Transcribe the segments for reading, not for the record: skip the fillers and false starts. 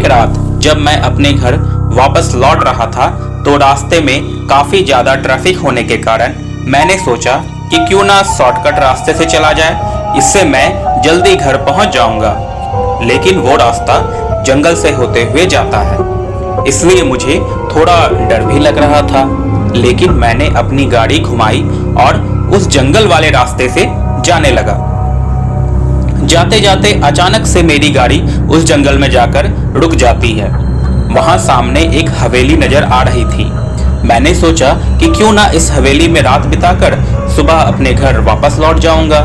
रात जब मैं अपने घर वापस लौट रहा था तो रास्ते में काफी ज्यादा ट्रैफिक होने के कारण मैंने सोचा कि क्यों ना शॉर्टकट रास्ते से चला जाए, इससे मैं जल्दी घर पहुंच जाऊंगा। लेकिन वो रास्ता जंगल से होते हुए जाता है, इसलिए मुझे थोड़ा डर भी लग रहा था। लेकिन मैंने अपनी गाड़ी घुमाई और उस जंगल वाले रास्ते से जाने लगा। जाते जाते अचानक से मेरी गाड़ी उस जंगल में जाकर रुक जाती है। वहां सामने एक हवेली नजर आ रही थी। मैंने सोचा कि क्यों ना इस हवेली में रात बिताकर सुबह अपने घर वापस लौट जाऊंगा।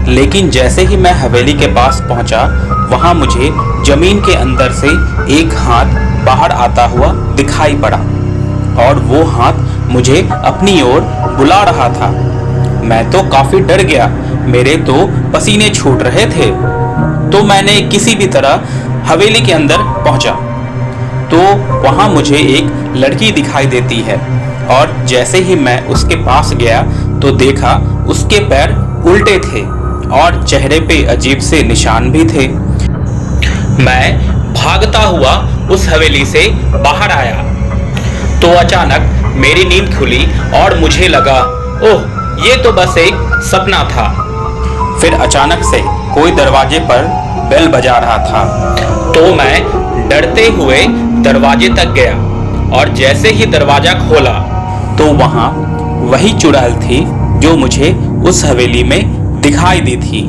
लेकिन जैसे ही मैं हवेली के पास पहुंचा, वहां मुझे जमीन के अंदर से एक हाथ बाहर आता हुआ दिखाई पड़ा और वो हाथ मुझे अपनी ओर बुला रहा था। मैं तो काफी डर गया, मेरे तो पसीने छूट रहे थे। तो मैंने किसी भी तरह हवेली के अंदर पहुंचा तो वहां मुझे एक लड़की दिखाई देती है और जैसे ही मैं उसके पास गया तो देखा उसके पैर उल्टे थे और चेहरे पे अजीब से निशान भी थे। मैं भागता हुआ उस हवेली से बाहर आया तो अचानक मेरी नींद खुली और मुझे लगा, ओह, ये तो बस एक सपना था। फिर अचानक से कोई दरवाजे पर बेल बजा रहा था तो मैं डरते हुए दरवाजे तक गया और जैसे ही दरवाजा खोला तो वहां वही चुड़ैल थी जो मुझे उस हवेली में दिखाई दी थी।